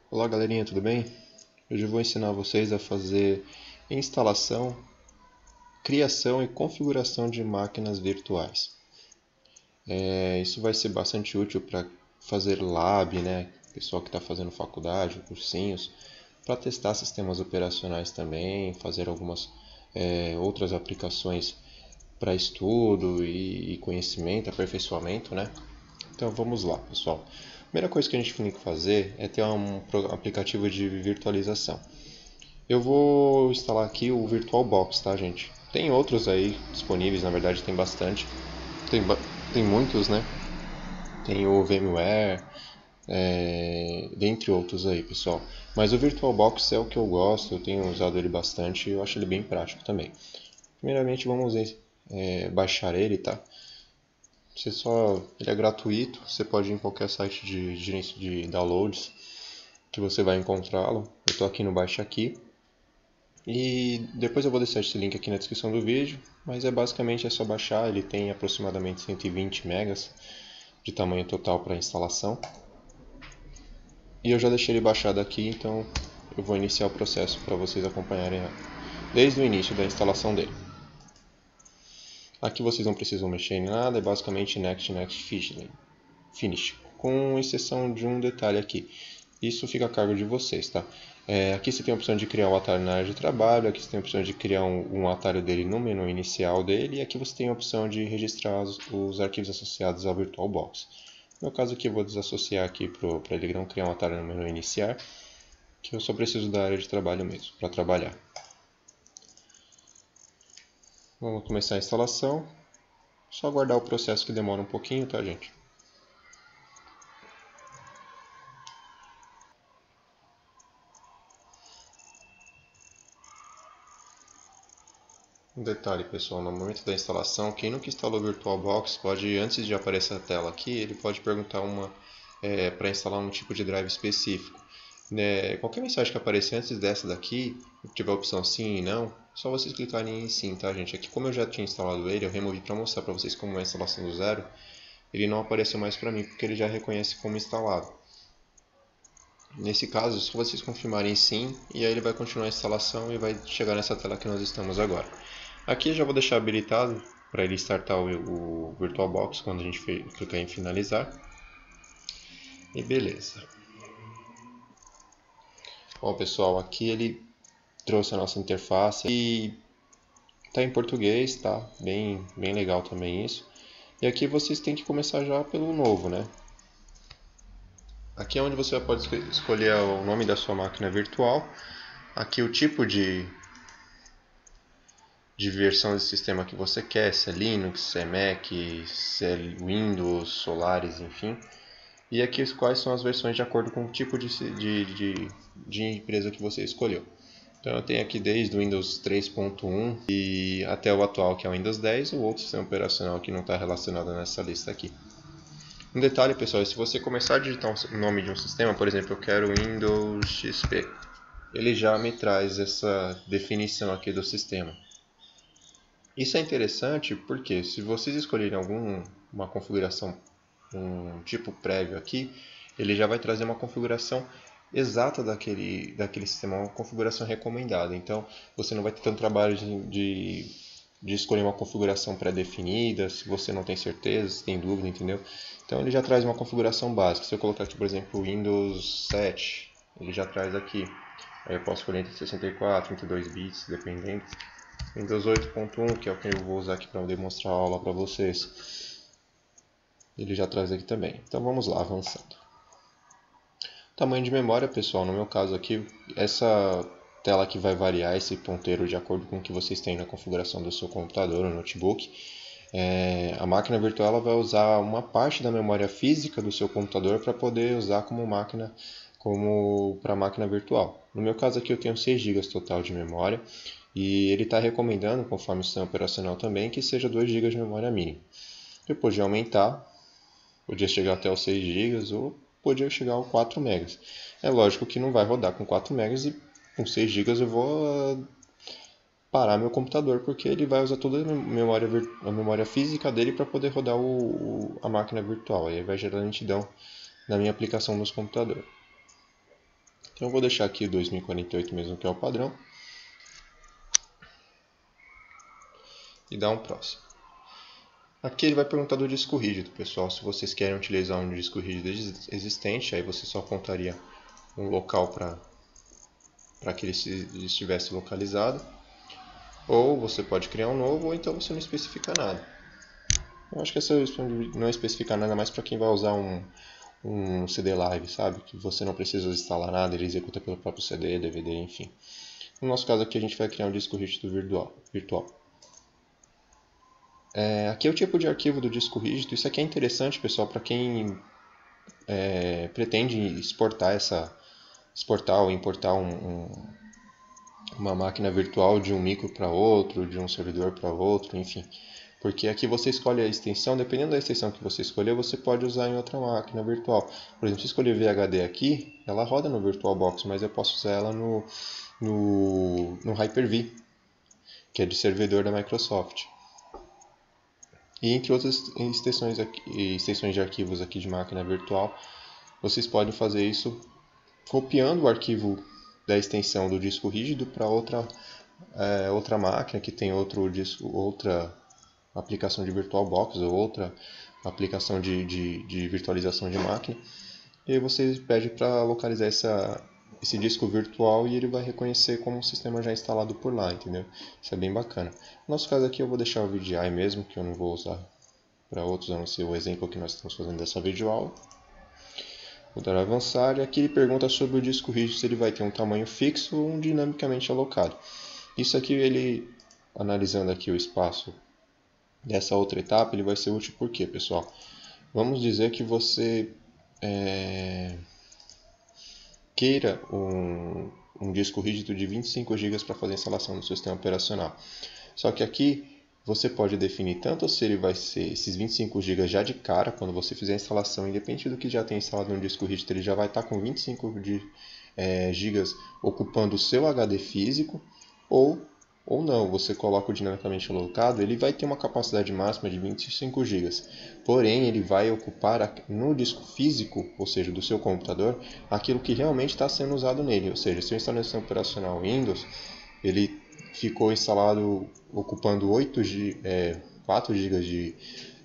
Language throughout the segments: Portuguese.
Olá galerinha, tudo bem? Hoje eu vou ensinar vocês a fazer instalação, criação e configuração de máquinas virtuais. Isso vai ser bastante útil para fazer lab, né? Pessoal que está fazendo faculdade, cursinhos, para testar sistemas operacionais também, fazer algumas outras aplicações para estudo e conhecimento, aperfeiçoamento, né? Então vamos lá, pessoal. A primeira coisa que a gente tem que fazer é ter um aplicativo de virtualização. Eu vou instalar aqui o VirtualBox, tá, gente? Tem outros aí disponíveis, na verdade tem bastante. Tem, tem muitos, né? Tem o VMware, dentre outros aí, pessoal. Mas o VirtualBox é o que eu gosto, eu tenho usado ele bastante e eu acho ele bem prático também. Primeiramente vamos baixar ele, tá? Ele é gratuito, você pode ir em qualquer site de downloads que você vai encontrá-lo. Eu estou aqui no Baixa Aqui. E depois eu vou deixar esse link aqui na descrição do vídeo, mas basicamente é só baixar, ele tem aproximadamente 120 megas de tamanho total para instalação. E eu já deixei ele baixado aqui, então eu vou iniciar o processo para vocês acompanharem desde o início da instalação dele. Aqui vocês não precisam mexer em nada, é basicamente Next, Next, Finish, com exceção de um detalhe aqui. Isso fica a cargo de vocês, tá? Aqui você tem a opção de criar um atalho na área de trabalho, aqui você tem a opção de criar um atalho dele no menu inicial dele, e aqui você tem a opção de registrar os arquivos associados ao VirtualBox. No meu caso aqui eu vou desassociar aqui para ele não criar um atalho no menu iniciar, que eu só preciso da área de trabalho mesmo, para trabalhar. Vamos começar a instalação, só aguardar o processo que demora um pouquinho, tá, gente? Um detalhe, pessoal, no momento da instalação, quem nunca instalou o VirtualBox pode, antes de aparecer a tela aqui, ele pode perguntar para instalar um tipo de drive específico. Qualquer mensagem que aparecer antes dessa daqui, tiver a opção sim e não, só vocês clicarem em sim, tá, gente? Aqui, como eu já tinha instalado ele, eu removi para mostrar para vocês como é a instalação do zero, ele não apareceu mais para mim porque ele já reconhece como instalado. Nesse caso, só vocês confirmarem sim e aí ele vai continuar a instalação e vai chegar nessa tela que nós estamos agora. Aqui eu já vou deixar habilitado para ele startar o VirtualBox quando a gente clicar em finalizar. E beleza. Bom, pessoal, aqui ele trouxe a nossa interface e está em português, tá? Bem legal também isso. E aqui vocês têm que começar já pelo novo, né? Aqui é onde você pode escolher o nome da sua máquina virtual. Aqui o tipo de versão de sistema que você quer, se é Linux, se é Mac, se é Windows, Solaris, enfim. E aqui quais são as versões de acordo com o tipo de empresa que você escolheu. Então eu tenho aqui desde o Windows 3.1 e até o atual, que é o Windows 10, ou outro sistema operacional que não está relacionado nessa lista aqui. Um detalhe, pessoal, se você começar a digitar o nome de um sistema, por exemplo, eu quero Windows XP, ele já me traz essa definição aqui do sistema. Isso é interessante porque se vocês escolherem uma configuração, um tipo prévio aqui, ele já vai trazer uma configuração exata daquele sistema, uma configuração recomendada. Então você não vai ter tanto trabalho de escolher uma configuração pré-definida, se você não tem certeza, se tem dúvida, entendeu? Então ele já traz uma configuração básica. Se eu colocar aqui, por exemplo, Windows 7, ele já traz aqui. Aí eu posso escolher entre 64 e 32 bits, dependendo. Windows 8.1, que é o que eu vou usar aqui para demonstrar a aula para vocês. Ele já traz aqui também. Então vamos lá, avançando. Tamanho de memória, pessoal, no meu caso aqui, essa tela aqui vai variar esse ponteiro de acordo com o que vocês têm na configuração do seu computador ou notebook. A máquina virtual ela vai usar uma parte da memória física do seu computador para poder usar como para a máquina virtual. No meu caso aqui eu tenho 6 GB total de memória e ele está recomendando, conforme o sistema operacional também, que seja 2 GB de memória mínima. Depois de aumentar, podia chegar até os 6 GB ou podia chegar aos 4 MB. É lógico que não vai rodar com 4 MB e com 6 GB eu vou parar meu computador porque ele vai usar toda a memória física dele para poder rodar a máquina virtual. Aí vai gerar lentidão na minha aplicação no computador. Então eu vou deixar aqui o 2048 mesmo, que é o padrão. E dar um próximo. Aqui ele vai perguntar do disco rígido, pessoal. Se vocês querem utilizar um disco rígido existente, aí você só apontaria um local para que ele estivesse localizado. Ou você pode criar um novo, ou então você não especifica nada. Eu acho que essa não especificar nada mais para quem vai usar um CD live, sabe? Que você não precisa instalar nada, ele executa pelo próprio CD, DVD, enfim. No nosso caso aqui a gente vai criar um disco rígido virtual. Aqui é o tipo de arquivo do disco rígido. Isso aqui é interessante, pessoal, para quem pretende exportar ou importar uma máquina virtual de um micro para outro, de um servidor para outro, enfim. Porque aqui você escolhe a extensão, dependendo da extensão que você escolher, você pode usar em outra máquina virtual. Por exemplo, se eu escolher VHD aqui, ela roda no VirtualBox, mas eu posso usar ela no Hyper-V, que é de servidor da Microsoft. E entre outras extensões de arquivos aqui de máquina virtual, vocês podem fazer isso copiando o arquivo da extensão do disco rígido para outra máquina que tem outra aplicação de VirtualBox ou outra aplicação de virtualização de máquina. E aí você pede para localizar esse disco virtual e ele vai reconhecer como um sistema já instalado por lá, entendeu? Isso é bem bacana. No nosso caso aqui eu vou deixar o VDI mesmo, que eu não vou usar para outros, a não ser o exemplo que nós estamos fazendo dessa videoaula. Vou dar a avançar e aqui ele pergunta sobre o disco rígido, se ele vai ter um tamanho fixo ou um dinamicamente alocado. Isso aqui, ele analisando aqui o espaço dessa outra etapa, ele vai ser útil por quê, pessoal? Vamos dizer que você queira um disco rígido de 25 GB para fazer a instalação do sistema operacional. Só que aqui você pode definir tanto se ele vai ser esses 25 GB já de cara, quando você fizer a instalação, independente do que já tenha instalado no disco rígido, ele já vai estar com 25 GB ocupando o seu HD físico, ou não, você coloca o dinamicamente alocado, ele vai ter uma capacidade máxima de 25 GB. Porém, ele vai ocupar no disco físico, ou seja, do seu computador, aquilo que realmente está sendo usado nele. Ou seja, se eu instalar no sistema operacional Windows, ele ficou instalado ocupando 4 GB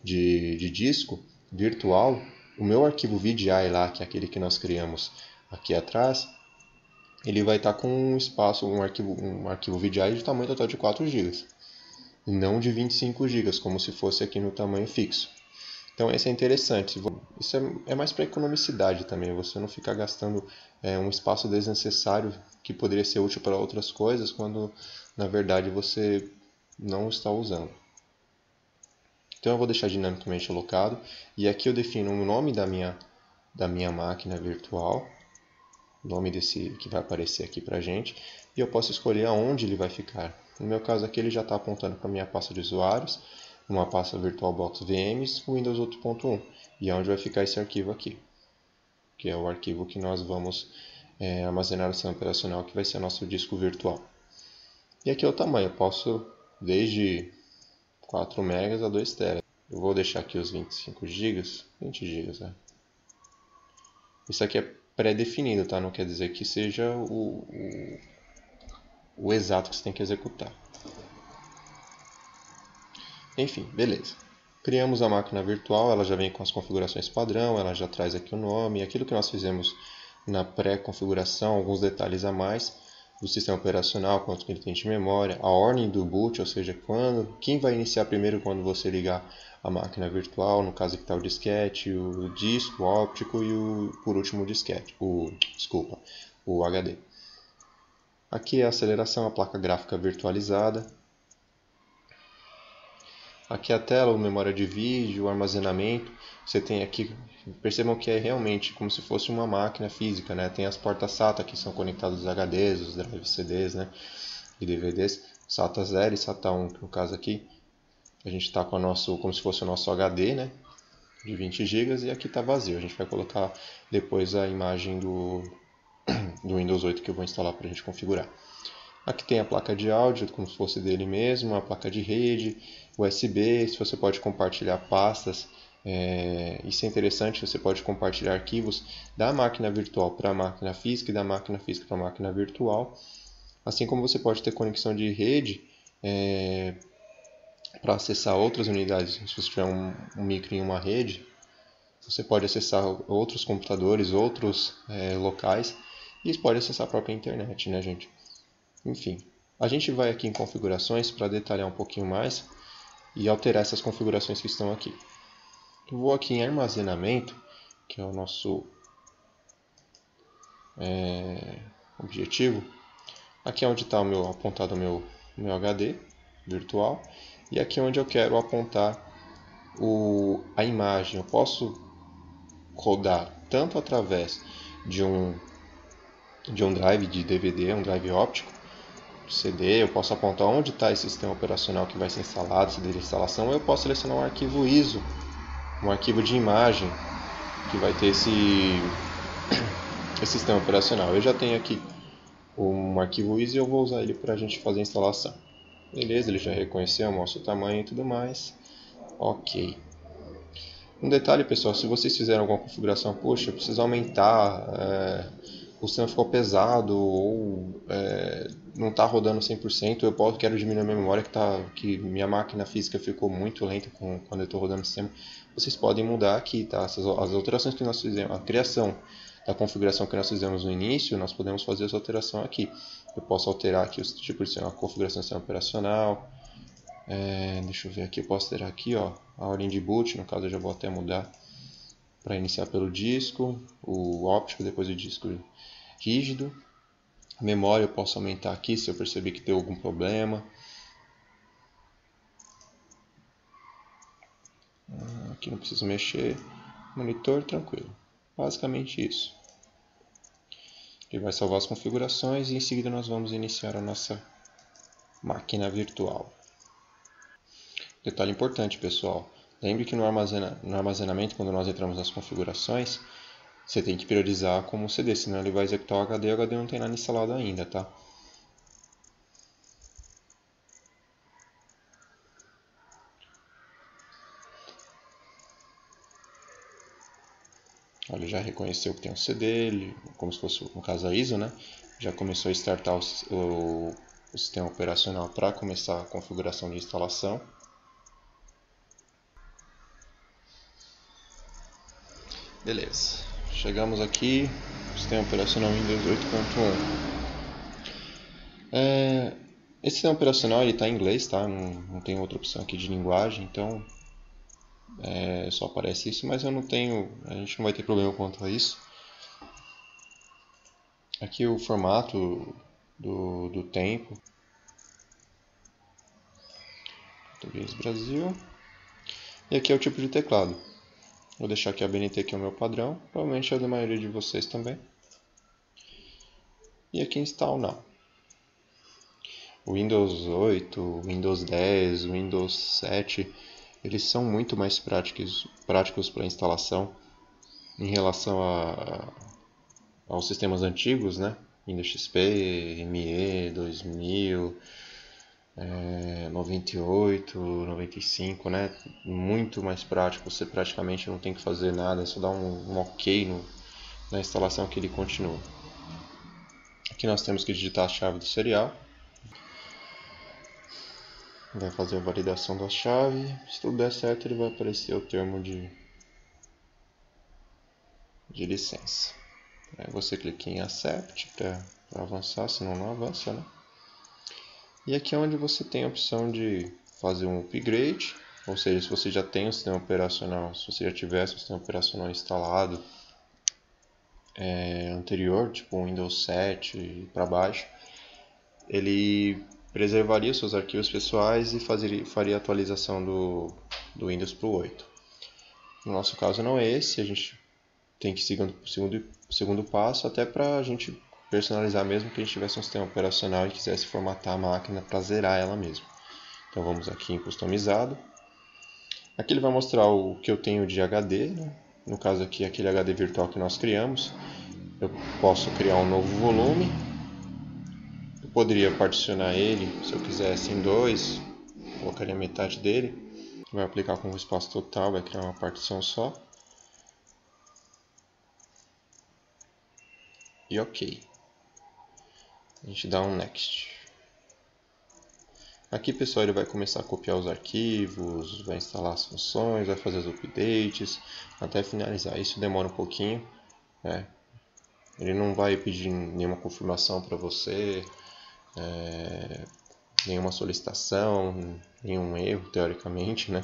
de disco virtual. O meu arquivo VDI lá, que é aquele que nós criamos aqui atrás, ele vai estar com um espaço, um arquivo VDI de tamanho total de 4 GB, e não de 25 GB, como se fosse aqui no tamanho fixo. Então esse é interessante. Isso é mais para economicidade também, você não ficar gastando um espaço desnecessário que poderia ser útil para outras coisas, quando na verdade você não está usando. Então eu vou deixar dinamicamente alocado, e aqui eu defino o nome da minha máquina virtual, o nome desse que vai aparecer aqui para a gente, e eu posso escolher aonde ele vai ficar. No meu caso aqui ele já está apontando para a minha pasta de usuários, uma pasta VirtualBox VMs, Windows 8.1, e é onde vai ficar esse arquivo aqui, que é o arquivo que nós vamos armazenar no sistema operacional, que vai ser nosso disco virtual. E aqui é o tamanho, eu posso desde 4 MB a 2 TB. Eu vou deixar aqui os 25 GB, 20 GB, né? Isso aqui é pré-definido, tá? Não quer dizer que seja o exato que você tem que executar. Enfim, beleza. Criamos a máquina virtual, ela já vem com as configurações padrão, ela já traz aqui o nome, aquilo que nós fizemos na pré-configuração, alguns detalhes a mais do sistema operacional, quanto que ele tem de memória, a ordem do boot, ou seja, quem vai iniciar primeiro quando você ligar a máquina virtual, no caso aqui está o disquete, o disco óptico e por último o disquete, o HD. Aqui é a aceleração, a placa gráfica virtualizada. Aqui a tela, a memória de vídeo, o armazenamento. Você tem aqui, percebam que é realmente como se fosse uma máquina física, né? Tem as portas SATA que são conectadas aos HDs, os drives CDs, né? E DVDs, SATA 0 e SATA 1, no caso aqui. A gente está com como se fosse o nosso HD, né? De 20 GB, e aqui está vazio. A gente vai colocar depois a imagem do Windows 8 que eu vou instalar para a gente configurar. Aqui tem a placa de áudio, como se fosse dele mesmo, a placa de rede, USB, se você pode compartilhar pastas Isso é interessante, você pode compartilhar arquivos da máquina virtual para a máquina física e da máquina física para a máquina virtual. Assim como você pode ter conexão de rede para acessar outras unidades. Se você tiver um micro em uma rede, você pode acessar outros computadores, outros locais, e pode acessar a própria internet, né, gente? Enfim, a gente vai aqui em configurações para detalhar um pouquinho mais e alterar essas configurações que estão aqui. Eu vou aqui em armazenamento, que é o nosso objetivo. Aqui é onde está apontado o meu HD virtual. E aqui é onde eu quero apontar a imagem. Eu posso rodar tanto através de um drive de DVD, um drive óptico, CD. Eu posso apontar onde está esse sistema operacional que vai ser instalado, CD de instalação. Ou eu posso selecionar um arquivo ISO, um arquivo de imagem que vai ter esse sistema operacional. Eu já tenho aqui um arquivo ISO e eu vou usar ele para a gente fazer a instalação. Beleza, ele já reconheceu, mostra o tamanho e tudo mais. Ok. Um detalhe, pessoal, se vocês fizeram alguma configuração, poxa, eu preciso aumentar, o sistema ficou pesado ou não está rodando 100%, quero diminuir a minha memória que minha máquina física ficou muito lenta quando eu estou rodando o sistema, vocês podem mudar aqui, tá? As alterações que nós fizemos, a criação da configuração que nós fizemos no início, nós podemos fazer essa alteração aqui. Eu posso alterar aqui os tipos de sistema, a configuração do sistema operacional. Deixa eu ver aqui, eu posso alterar aqui, ó, a ordem de boot, no caso eu já vou até mudar para iniciar pelo disco, o óptico, depois o disco rígido. A memória eu posso aumentar aqui se eu perceber que deu algum problema. Aqui não preciso mexer. Monitor, tranquilo. Basicamente isso. Ele vai salvar as configurações e em seguida nós vamos iniciar a nossa máquina virtual. Detalhe importante, pessoal. Lembre que no armazenamento, quando nós entramos nas configurações, você tem que priorizar como CD, senão ele vai executar o HD e o HD não tem nada instalado ainda, tá? Olha, ele já reconheceu que tem um CD, como se fosse, no caso, a ISO, né? Já começou a startar o sistema operacional para começar a configuração de instalação. Beleza, chegamos aqui, sistema operacional Windows 8.1. Esse sistema operacional está em inglês, tá? Não tem outra opção aqui de linguagem, então só aparece isso, mas a gente não vai ter problema quanto a isso. Aqui o formato do tempo, português Brasil, e aqui é o tipo de teclado. Vou deixar aqui a BNT, que é o meu padrão, provavelmente é da maioria de vocês também. E aqui Install Now. Windows 8, Windows 10, Windows 7, eles são muito mais práticos para instalação em relação aos sistemas antigos, né? Windows XP, ME, 2000, 98, 95, né? Muito mais prático, você praticamente não tem que fazer nada, é só dar um OK na instalação que ele continua. Aqui nós temos que digitar a chave do serial. Vai fazer a validação da chave. Se tudo der certo, ele vai aparecer o termo de licença. Aí você clica em Accept para avançar, senão não avança, né? E aqui é onde você tem a opção de fazer um upgrade, ou seja, se você já tem o sistema operacional, se você já tivesse o sistema operacional instalado anterior, tipo o Windows 7 para baixo, ele preservaria os seus arquivos pessoais e faria a atualização do Windows para o 8. No nosso caso não é esse, a gente tem que seguir o segundo passo, até para a gente personalizar mesmo que a gente tivesse um sistema operacional e quisesse formatar a máquina para zerar ela mesmo. Então vamos aqui em customizado. Aqui ele vai mostrar o que eu tenho de HD, né? No caso aqui aquele HD virtual que nós criamos. Eu posso criar um novo volume. Eu poderia particionar ele, se eu quisesse, em dois, colocaria metade dele. Vai aplicar como espaço total, vai criar uma partição só. E ok. A gente dá um next. Aqui, pessoal, ele vai começar a copiar os arquivos, vai instalar as funções, vai fazer os updates, até finalizar. Isso demora um pouquinho, né? Ele não vai pedir nenhuma confirmação para você, nenhuma solicitação, nenhum erro, teoricamente, né?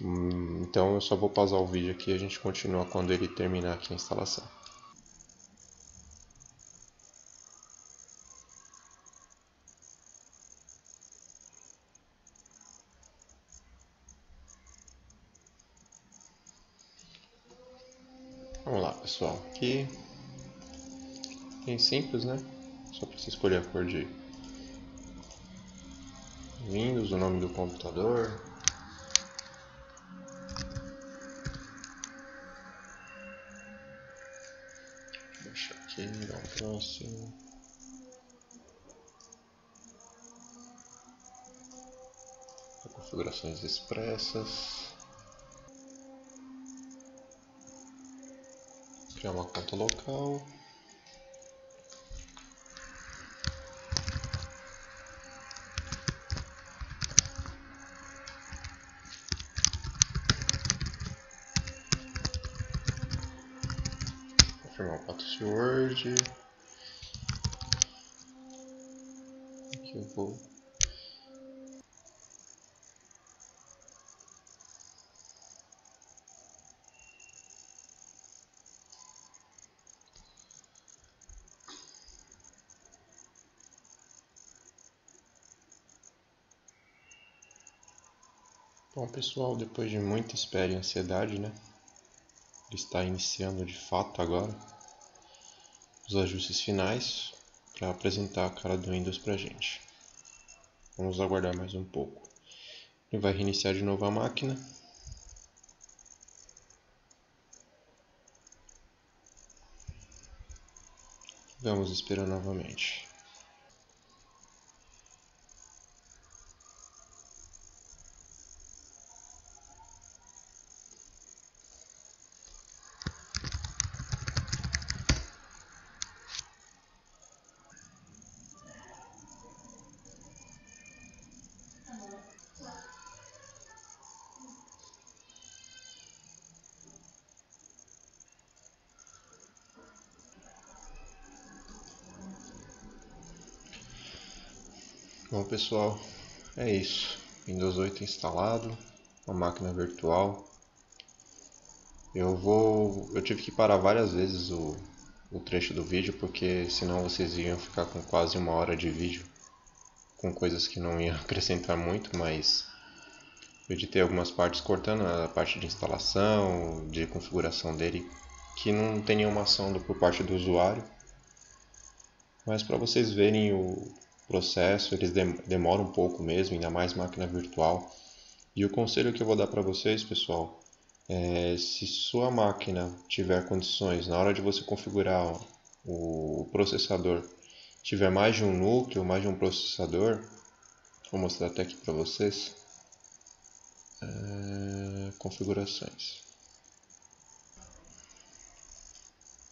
Então eu só vou pausar o vídeo aqui e a gente continua quando ele terminar aqui a instalação. Vamos lá, pessoal. Aqui, bem simples, né? Só para você escolher a cor de Windows, o nome do computador. Deixa aqui, dar um próximo. Configurações expressas. Criar uma conta local. Confirmar o password. Aqui eu vou. Bom, pessoal, depois de muita espera e ansiedade, né? Ele está iniciando de fato agora os ajustes finais para apresentar a cara do Windows para a gente. Vamos aguardar mais um pouco. Ele vai reiniciar de novo a máquina. Vamos esperar novamente. Bom, pessoal, é isso. Windows 8 instalado, uma máquina virtual. Eu tive que parar várias vezes o trecho do vídeo, porque senão vocês iam ficar com quase 1 hora de vídeo com coisas que não iam acrescentar muito, mas eu editei algumas partes cortando a parte de instalação, de configuração dele, que não tem nenhuma ação por parte do usuário. Mas para vocês verem o processo, eles demoram um pouco mesmo, ainda mais máquina virtual. E o conselho que eu vou dar para vocês, pessoal, é se sua máquina tiver condições, na hora de você configurar o processador, tiver mais de um núcleo, mais de um processador, vou mostrar até aqui para vocês, configurações.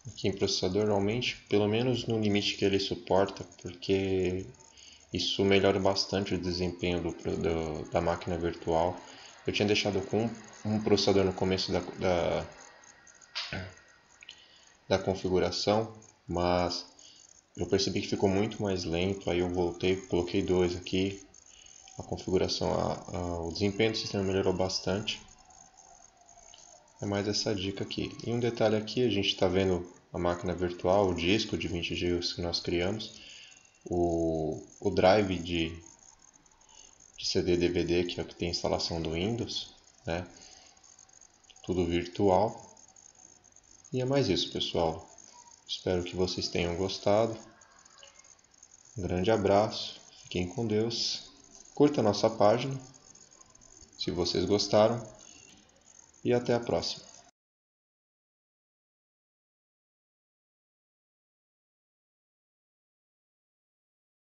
Aqui em processador, aumente pelo menos no limite que ele suporta, porque isso melhora bastante o desempenho da máquina virtual. Eu tinha deixado com um processador no começo da configuração, mas eu percebi que ficou muito mais lento, aí eu voltei, coloquei 2 aqui, a configuração, o desempenho do sistema melhorou bastante. É mais essa dica aqui. E um detalhe aqui, a gente está vendo a máquina virtual, o disco de 20 GB que nós criamos, o drive de CD DVD, que é o que tem instalação do Windows, né? Tudo virtual. E é mais isso, pessoal. Espero que vocês tenham gostado. Um grande abraço, fiquem com Deus. Curta a nossa página, se vocês gostaram. E até a próxima.